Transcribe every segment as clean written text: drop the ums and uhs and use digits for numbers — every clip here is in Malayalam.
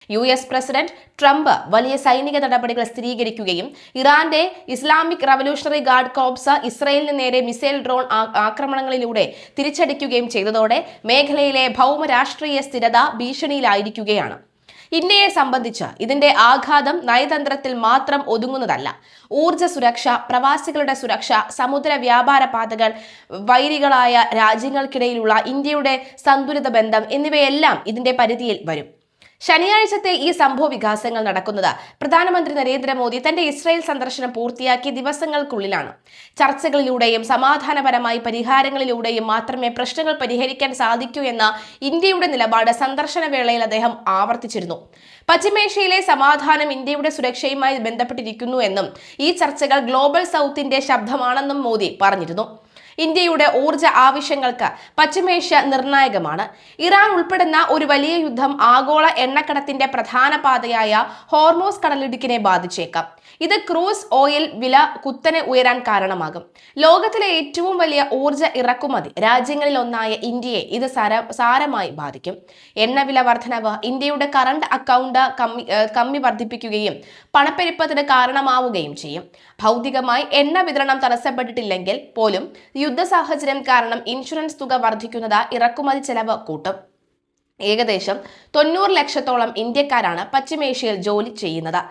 US പ്രസിഡന്റ് ട്രംപ് വലിയ സൈനിക നടപടികൾ സ്ഥിരീകരിക്കുകയും ഇറാന്റെ ഇസ്ലാമിക് റവല്യൂഷണറി ഗാർഡ് കോർപ്സ് ഇസ്രയേലിന് നേരെ മിസൈൽ ഡ്രോൺ ആക്രമണങ്ങളിലൂടെ തിരിച്ചടിക്കുകയും ചെയ്തതോടെ മേഖലയിലെ ഭൗമരാഷ്ട്രീയ സ്ഥിരത ഭീഷണിയിലായിരിക്കുകയാണ്. ഇന്ത്യയെ സംബന്ധിച്ച് ഇതിന്റെ ആഘാതം നയതന്ത്രത്തിൽ മാത്രം ഒതുങ്ങുന്നതല്ല. ഊർജ്ജ സുരക്ഷ, പ്രവാസികളുടെ സുരക്ഷ, സമുദ്ര വ്യാപാര പാതകൾ, വൈരികളായ രാജ്യങ്ങൾക്കിടയിലുള്ള ഇന്ത്യയുടെ സന്തുലിത ബന്ധം എന്നിവയെല്ലാം ഇതിന്റെ പരിധിയിൽ വരും. ശനിയാഴ്ചത്തെ ഈ സംഭവ വികാസങ്ങൾ നടക്കുന്നത് പ്രധാനമന്ത്രി നരേന്ദ്രമോദി തന്റെ ഇസ്രായേൽ സന്ദർശനം പൂർത്തിയാക്കിയ ദിവസങ്ങൾക്കുള്ളിലാണ്. ചർച്ചകളിലൂടെയും സമാധാനപരമായ പരിഹാരങ്ങളിലൂടെയും മാത്രമേ പ്രശ്നങ്ങൾ പരിഹരിക്കാൻ സാധിക്കൂ എന്ന ഇന്ത്യയുടെ നിലപാട് സന്ദർശന വേളയിൽ അദ്ദേഹം ആവർത്തിച്ചിരുന്നു. പശ്ചിമേഷ്യയിലെ സമാധാനം ഇന്ത്യയുടെ സുരക്ഷയുമായി ബന്ധപ്പെട്ടിരിക്കുന്നു എന്നും ഈ ചർച്ചകൾ ഗ്ലോബൽ സൗത്തിന്റെ ശബ്ദമാണെന്നും മോദി പറഞ്ഞിരുന്നു. ഇന്ത്യയുടെ ഊർജ്ജ ആവശ്യങ്ങൾക്ക് പശ്ചിമേഷ്യ നിർണായകമാണ്. ഇറാൻ ഉൾപ്പെടുന്ന ഒരു വലിയ യുദ്ധം ആഗോള എണ്ണക്കടത്തിന്റെ പ്രധാന പാതയായ ഹോർമോസ് കടലിടുക്കിനെ ബാധിച്ചേക്കാം. ഇത് ക്രൂസ് ഓയിൽ വില കുത്തനെ ഉയരാൻ കാരണമാകും. ലോകത്തിലെ ഏറ്റവും വലിയ ഊർജ്ജ ഇറക്കുമതി രാജ്യങ്ങളിൽ ഒന്നായ ഇന്ത്യയെ ഇത് സാരമായി ബാധിക്കും. എണ്ണവില വർധനവ് ഇന്ത്യയുടെ കറണ്ട് അക്കൗണ്ട് കമ്മി വർദ്ധിപ്പിക്കുകയും പണപ്പെരുപ്പത്തിന് കാരണമാവുകയും ചെയ്യും. ഭൗതികമായി എണ്ണ വിതരണം തടസ്സപ്പെട്ടിട്ടില്ലെങ്കിൽ പോലും യുദ്ധ സാഹചര്യം കാരണം ഇൻഷുറൻസ് തുക വർദ്ധിക്കുന്നത് ഇറക്കുമതി ചെലവ് കൂട്ടും. ഏകദേശം 90 ലക്ഷത്തോളം ഇന്ത്യക്കാരാണ് പശ്ചിമേഷ്യയിൽ ജോലി ചെയ്യുന്നത്.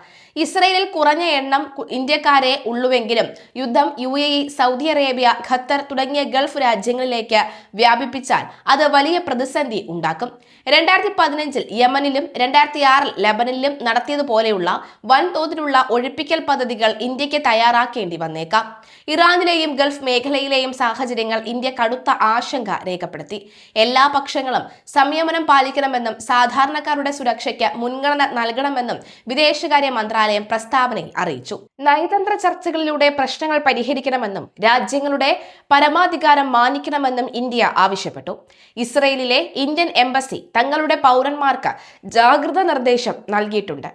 ഇസ്രയേലിൽ കുറഞ്ഞ എണ്ണം ഇന്ത്യക്കാരെ ഉള്ളുവെങ്കിലും യുദ്ധം UAE, സൗദി അറേബ്യ, ഖത്തർ തുടങ്ങിയ ഗൾഫ് രാജ്യങ്ങളിലേക്ക് വ്യാപിപ്പിച്ചാൽ അത് വലിയ പ്രതിസന്ധി ഉണ്ടാക്കും. 2015 യമനിലും 2006 ലബനനിലും നടത്തിയതുപോലെയുള്ള വൻതോതിലുള്ള ഒഴിപ്പിക്കൽ പദ്ധതികൾ ഇന്ത്യക്ക് തയ്യാറാക്കേണ്ടി വന്നേക്കാം. ഇറാനിലെയും ഗൾഫ് മേഖലയിലെയും സാഹചര്യങ്ങൾ ഇന്ത്യ കടുത്ത ആശങ്ക രേഖപ്പെടുത്തി. എല്ലാ പക്ഷങ്ങളും സംയമനം പാലിക്കണമെന്നും സാധാരണക്കാരുടെ സുരക്ഷയ്ക്ക് മുൻഗണന നൽകണമെന്നും വിദേശകാര്യ മന്ത്രാലയം പ്രസ്താവനയിൽ അറിയിച്ചു. നയതന്ത്ര ചർച്ചകളിലൂടെ പ്രശ്നങ്ങൾ പരിഹരിക്കണമെന്നും രാജ്യങ്ങളുടെ പരമാധികാരം മാനിക്കണമെന്നും ഇന്ത്യ ആവശ്യപ്പെട്ടു. ഇസ്രയേലിലെ ഇന്ത്യൻ എംബസി തങ്ങളുടെ പൗരന്മാർക്ക് ജാഗ്രതാ നിർദ്ദേശം നൽകിയിട്ടുണ്ട്.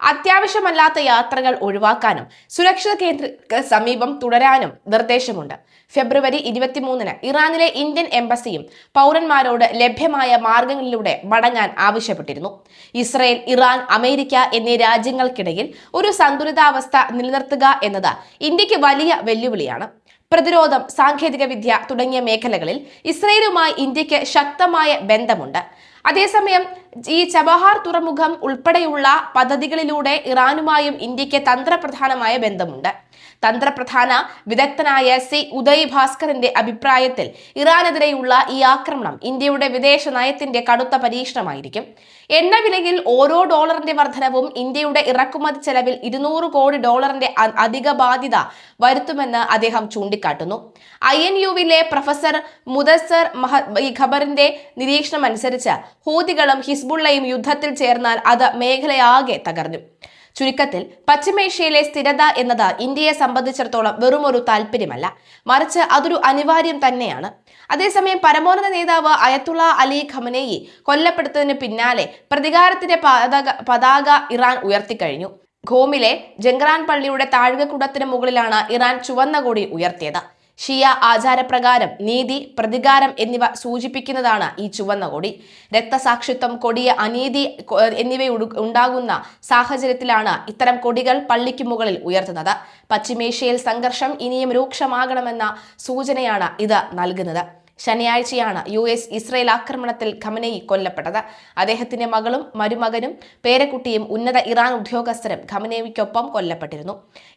അത്യാവശ്യമല്ലാത്ത യാത്രകൾ ഒഴിവാക്കാനും സുരക്ഷിത കേന്ദ്രങ്ങൾക്ക് സമീപം തുടരാനും നിർദ്ദേശമുണ്ട്. ഫെബ്രുവരി 23 ഇറാനിലെ ഇന്ത്യൻ എംബസിയും പൗരന്മാരോട് ലഭ്യമായ മാർഗങ്ങളിലൂടെ മടങ്ങാൻ ആവശ്യപ്പെട്ടിരുന്നു. ഇസ്രയേൽ, ഇറാൻ, അമേരിക്ക എന്നീ രാജ്യങ്ങൾക്കിടയിൽ ഒരു സന്തുലിതാവസ്ഥ നിലനിർത്തുക എന്നത് ഇന്ത്യക്ക് വലിയ വെല്ലുവിളിയാണ്. പ്രതിരോധം, സാങ്കേതിക വിദ്യ തുടങ്ങിയ മേഖലകളിൽ ഇസ്രയേലുമായി ഇന്ത്യക്ക് ശക്തമായ ബന്ധമുണ്ട്. അതേസമയം ഈ ചബഹാർ തുറമുഖം ഉൾപ്പെടെയുള്ള പദ്ധതികളിലൂടെ ഇറാനുമായും ഇന്ത്യക്ക് തന്ത്രപ്രധാനമായ ബന്ധമുണ്ട്. തന്ത്രപ്രധാന വിദഗ്ധനായ ഉദയ് ഭാസ്കറിന്റെ അഭിപ്രായത്തിൽ ഇറാനെതിരെയുള്ള ഈ ആക്രമണം ഇന്ത്യയുടെ വിദേശ നയത്തിന്റെ കടുത്ത പരീക്ഷണമായിരിക്കും. എണ്ണവിലയിൽ ഓരോ ഡോളറിന്റെ വർധനവും ഇന്ത്യയുടെ ഇറക്കുമതി ചെലവിൽ $200 കോടി അധിക ബാധ്യത വരുത്തുമെന്ന് അദ്ദേഹം ചൂണ്ടിക്കാട്ടുന്നു. INUവിലെ പ്രൊഫസർ മുദസ്സർ ഖബറിന്റെ നിരീക്ഷണം അനുസരിച്ച് ഹൂതികളും ഹിസ്ബുള്ളയും യുദ്ധത്തിൽ ചേർന്നാൽ അത് മേഖലയാകെ തകർന്നു. ചുരുക്കത്തിൽ പശ്ചിമേഷ്യയിലെ സ്ഥിരത എന്നത് ഇന്ത്യയെ സംബന്ധിച്ചിടത്തോളം വെറുമൊരു താല്പര്യമല്ല, മറിച്ച് അതൊരു അനിവാര്യം തന്നെയാണ്. അതേസമയം പരമോന്നത നേതാവ് അയത്തുള്ള അലി ഖമനേയി കൊല്ലപ്പെടുത്തതിന് പിന്നാലെ പ്രതികാരത്തിന്റെ പതാക ഇറാൻ ഉയർത്തിക്കഴിഞ്ഞു. ഖോമിലെ ജംഗ്രാൻ പള്ളിയുടെ താഴികക്കുടത്തിന് മുകളിലാണ് ഇറാൻ ചുവന്ന കൊടി ഉയർത്തിയത്. ഷിയ ആചാരപ്രകാരം നീതി, പ്രതികാരം എന്നിവ സൂചിപ്പിക്കുന്നതാണ് ഈ ചുവന്ന കൊടി. രക്തസാക്ഷിത്വം, കൊടിയ അനീതി എന്നിവ ഉണ്ടാകുന്ന സാഹചര്യത്തിലാണ് ഇത്തരം കൊടികൾ പള്ളിക്ക് മുകളിൽ ഉയർത്തുന്നത്. പശ്ചിമേഷ്യയിൽ സംഘർഷം ഇനിയും രൂക്ഷമാകണമെന്ന സൂചനയാണ് ഇത് നൽകുന്നത്. ശനിയാഴ്ചയാണ് US ഇസ്രയേൽ ആക്രമണത്തിൽ ഖമനേയി കൊല്ലപ്പെട്ടത്. അദ്ദേഹത്തിന്റെ മകളും മരുമകനും പേരക്കുട്ടിയും ഉന്നത ഇറാൻ ഉദ്യോഗസ്ഥരും ഖമനേയിക്കൊപ്പം കൊല്ലപ്പെട്ടിരുന്നു.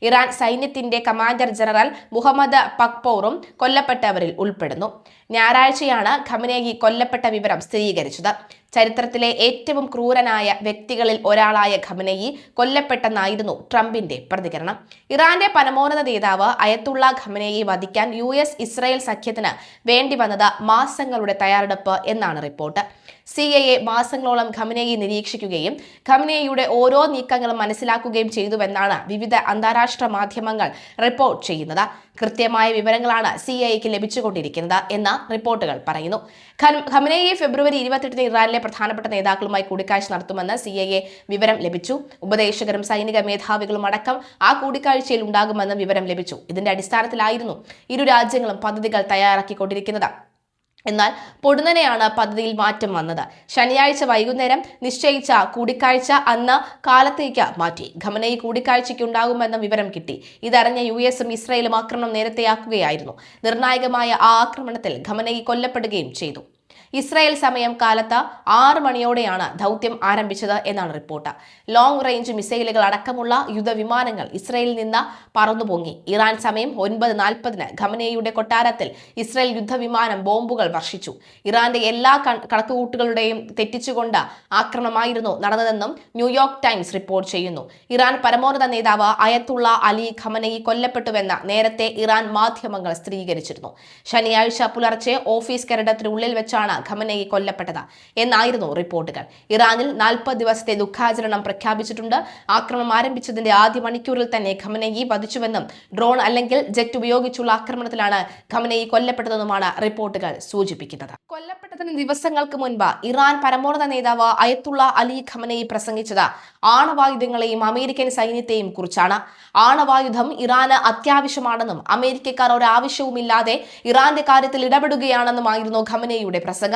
ഇറാൻ സൈന്യത്തിന്റെ കമാൻഡർ ജനറൽ മുഹമ്മദ് പക്പോറും കൊല്ലപ്പെട്ടവരിൽ ഉൾപ്പെടുന്നു. ഞായറാഴ്ചയാണ് ഖമനേയി കൊല്ലപ്പെട്ട വിവരം സ്ഥിരീകരിച്ചത്. ചരിത്രത്തിലെ ഏറ്റവും ക്രൂരനായ വ്യക്തികളിൽ ഒരാളായ ഖമനേയി കൊല്ലപ്പെട്ടെന്നായിരുന്നു ട്രംപിന്റെ പ്രതികരണം. ഇറാന്റെ പരമോന്നത നേതാവ് അയത്തുള്ള ഖമനേയി വധിക്കാൻ US ഇസ്രയേൽ സഖ്യത്തിന് വേണ്ടി വന്നത് മാസങ്ങളുടെ തയ്യാറെടുപ്പ് എന്നാണ് റിപ്പോർട്ട്. CIA മാസങ്ങളോളം ഖമനേയി നിരീക്ഷിക്കുകയും ഖമനേയിയുടെ ഓരോ നീക്കങ്ങളും മനസ്സിലാക്കുകയും ചെയ്തുവെന്നാണ് വിവിധ അന്താരാഷ്ട്ര മാധ്യമങ്ങൾ റിപ്പോർട്ട് ചെയ്യുന്നത്. കൃത്യമായ വിവരങ്ങളാണ് CIAക്ക് ലഭിച്ചുകൊണ്ടിരിക്കുന്നത് എന്ന് റിപ്പോർട്ടുകൾ പറയുന്നു. ഖമനേയി ഫെബ്രുവരി 28 ഇറാനിലെ പ്രധാനപ്പെട്ട നേതാക്കളുമായി കൂടിക്കാഴ്ച നടത്തുമെന്ന് CIA വിവരം ലഭിച്ചു. ഉപദേശകരും സൈനിക മേധാവികളും അടക്കം ആ കൂടിക്കാഴ്ചയിൽ ഉണ്ടാകുമെന്ന് വിവരം ലഭിച്ചു. ഇതിന്റെ അടിസ്ഥാനത്തിലായിരുന്നു ഇരു രാജ്യങ്ങളും പദ്ധതികൾ തയ്യാറാക്കിക്കൊണ്ടിരിക്കുന്നത്. എന്നാൽ പൊടുന്നനെയാണ് പദ്ധതിയിൽ മാറ്റം വന്നത്. ശനിയാഴ്ച വൈകുന്നേരം നിശ്ചയിച്ച കൂടിക്കാഴ്ച അന്ന് കാലത്തേക്ക് മാറ്റി. ഖമനയി കൂടിക്കാഴ്ചയ്ക്കുണ്ടാകുമെന്ന വിവരം കിട്ടി. ഇതറിഞ്ഞ US-ഉം ഇസ്രായേലും ആക്രമണം നേരത്തെയാക്കുകയായിരുന്നു. നിർണായകമായ ആ ആക്രമണത്തിൽ ഖമനയി കൊല്ലപ്പെടുകയും ചെയ്തു. ഇസ്രായേൽ സമയം കാലത്ത് 6 മണിയോടെയാണ് ദൗത്യം ആരംഭിച്ചത് എന്നാണ് റിപ്പോർട്ട്. ലോങ് റേഞ്ച് മിസൈലുകൾ അടക്കമുള്ള യുദ്ധവിമാനങ്ങൾ ഇസ്രായേലിൽ നിന്ന് പറന്നുപൊങ്ങി. ഇറാൻ സമയം 9:40 ഖമനേയിയുടെ കൊട്ടാരത്തിൽ ഇസ്രായേൽ യുദ്ധവിമാനം ബോംബുകൾ വർഷിച്ചു. ഇറാന്റെ എല്ലാ കണക്കുകൂട്ടലുകളെയും തെറ്റിച്ചുകൊണ്ട് ആക്രമണമായിരുന്നു നടന്നതെന്നും ന്യൂയോർക്ക് ടൈംസ് റിപ്പോർട്ട് ചെയ്യുന്നു. ഇറാൻ പരമോന്നത നേതാവ് അയത്തുള്ള അലി ഖമനയി കൊല്ലപ്പെട്ടുവെന്ന് നേരത്തെ ഇറാൻ മാധ്യമങ്ങൾ സ്ഥിരീകരിച്ചിരുന്നു. ശനിയാഴ്ച പുലർച്ചെ ഓഫീസ് കെട്ടിടത്തിനുള്ളിൽ വെച്ചാണ് ഖമനയി കൊല്ലപ്പെട്ടത് എന്നായിരുന്നു റിപ്പോർട്ടുകൾ. ഇറാനിൽ 40 ദിവസത്തെ ദുഃഖാചരണം പ്രഖ്യാപിച്ചിട്ടുണ്ട്. ആക്രമണം ആരംഭിച്ചതിന്റെ ആദ്യ മണിക്കൂറിൽ തന്നെ ഖമനയി വധിച്ചുവെന്നും ഡ്രോൺ അല്ലെങ്കിൽ ജെറ്റ് ഉപയോഗിച്ചുള്ള ആക്രമണത്തിലാണ് ഖമനയി കൊല്ലപ്പെട്ടതെന്നുമാണ് റിപ്പോർട്ടുകൾ സൂചിപ്പിക്കുന്നത്. കൊല്ലപ്പെട്ടതിന് ദിവസങ്ങൾക്ക് മുൻപ് ഇറാൻ പരമോന്നത നേതാവ് അയത്തുള്ള അലി ഖമനയി പ്രസംഗിച്ചത് ആണവായുധങ്ങളെയും അമേരിക്കൻ സൈന്യത്തെയും കുറിച്ചാണ്. ആണവായുധം ഇറാന് അത്യാവശ്യമാണെന്നും അമേരിക്കക്കാർ ഒരാവശ്യവുമില്ലാതെ ഇറാന്റെ കാര്യത്തിൽ ഇടപെടുകയാണെന്നുമായിരുന്നു ഖമനയുടെ പ്രസംഗം.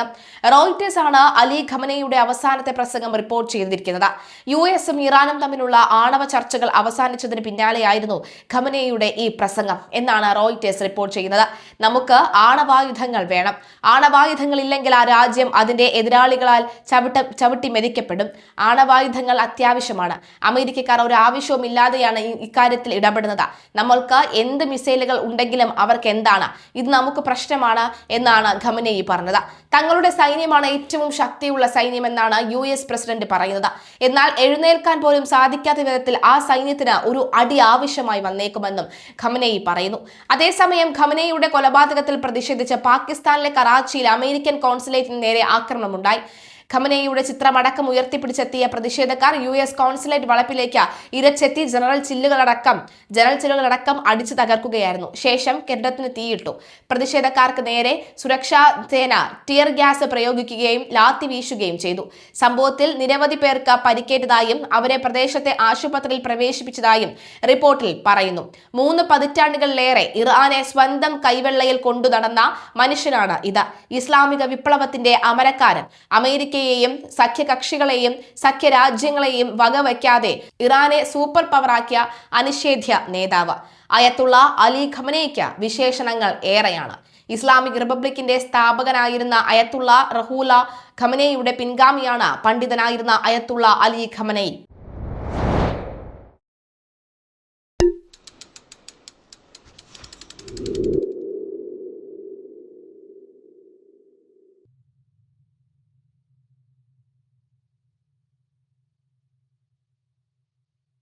റോയിറ്റേഴ്സ് ആണ് അലി ഖമനയുടെ അവസാനത്തെ പ്രസംഗം റിപ്പോർട്ട് ചെയ്തിരിക്കുന്നത്. US-ഉം ഇറാനും തമ്മിലുള്ള ആണവ ചർച്ചകൾ അവസാനിച്ചതിന് പിന്നാലെയായിരുന്നു ഖമനയുടെ ഈ പ്രസംഗം എന്നാണ് റോയിറ്റേഴ്സ് റിപ്പോർട്ട് ചെയ്യുന്നത്. നമുക്ക് ആണവായുധങ്ങൾ വേണം. ആണവായുധങ്ങളില്ലെങ്കിൽ ആ രാജ്യം അതിന്റെ എതിരാളികളാൽ ചവിട്ടി മെതിക്കപ്പെടും. ആണവായുധങ്ങൾ അത്യാവശ്യമാണ്. അമേരിക്കക്കാർ ഒരാവശ്യവും ഇല്ലാതെയാണ് ഇക്കാര്യത്തിൽ ഇടപെടുന്നത്. നമ്മൾക്ക് എന്ത് മിസൈലുകൾ ഉണ്ടെങ്കിലും അവർക്ക് എന്താണ്? ഇത് നമുക്ക് പ്രശ്നമാണ് എന്നാണ് ഖമനയി പറഞ്ഞത്. തങ്ങളുടെ സൈന്യമാണ് ഏറ്റവും ശക്തിയുള്ള സൈന്യമെന്നാണ് US പ്രസിഡന്റ് പറയുന്നത്. എന്നാൽ എഴുന്നേൽക്കാൻ പോലും സാധിക്കാത്ത വിധത്തിൽ ആ സൈന്യത്തിന് ഒരു അടി ആവശ്യമായി വന്നേക്കുമെന്നും ഖമനയി പറയുന്നു. അതേസമയം ഖമനയുടെ കൊലപാതകത്തിൽ പ്രതിഷേധിച്ച് പാകിസ്ഥാനിലെ കറാച്ചിയിൽ അമേരിക്കൻ കോൺസുലേറ്റിന് നേരെ ആക്രമണമുണ്ടായി. ഖമനയുടെ ചിത്രമടക്കം ഉയർത്തിപ്പിടിച്ചെത്തിയ പ്രതിഷേധക്കാർ US കോൺസുലേറ്റ് വളപ്പിലേക്ക് ഇരച്ചെത്തി ജനറൽ ചില്ലുകളടക്കം അടിച്ചു തകർക്കുകയായിരുന്നു. ശേഷം കെട്ടിടത്തിന് തീയിട്ടു. പ്രതിഷേധക്കാർക്ക് നേരെ സുരക്ഷാ സേന ടിയർ ഗ്യാസ് പ്രയോഗിക്കുകയും ലാത്തി വീശുകയും ചെയ്തു. സംഭവത്തിൽ നിരവധി പേർക്ക് പരിക്കേറ്റതായും അവരെ പ്രദേശത്തെ ആശുപത്രിയിൽ പ്രവേശിപ്പിച്ചതായും റിപ്പോർട്ടിൽ പറയുന്നു. 3 പതിറ്റാണ്ടുകളിലേറെ ഇറാനെ സ്വന്തം കൈവെള്ളയിൽ കൊണ്ടു നടന്ന മനുഷ്യനാണ് ഇത്. ഇസ്ലാമിക വിപ്ലവത്തിന്റെ അമരക്കാരൻ. അമേരിക്കയെയും സഖ്യകക്ഷികളെയും സഖ്യരാജ്യങ്ങളെയും വകവയ്ക്കാതെ ഇറാനെ സൂപ്പർ പവറാക്കിയ അനിഷേധ്യ നേതാവ് അയത്തുള്ള അലി ഖമനയ്ക്ക് വിശേഷണങ്ങൾ ഏറെയാണ്. ഇസ്ലാമിക് റിപ്പബ്ലിക്കിന്റെ സ്ഥാപകനായിരുന്ന അയത്തുള്ള റഹൂല ഖമനയുടെ പിൻഗാമിയാണ് പണ്ഡിതനായിരുന്ന അയത്തുള്ള അലി ഖമനയി.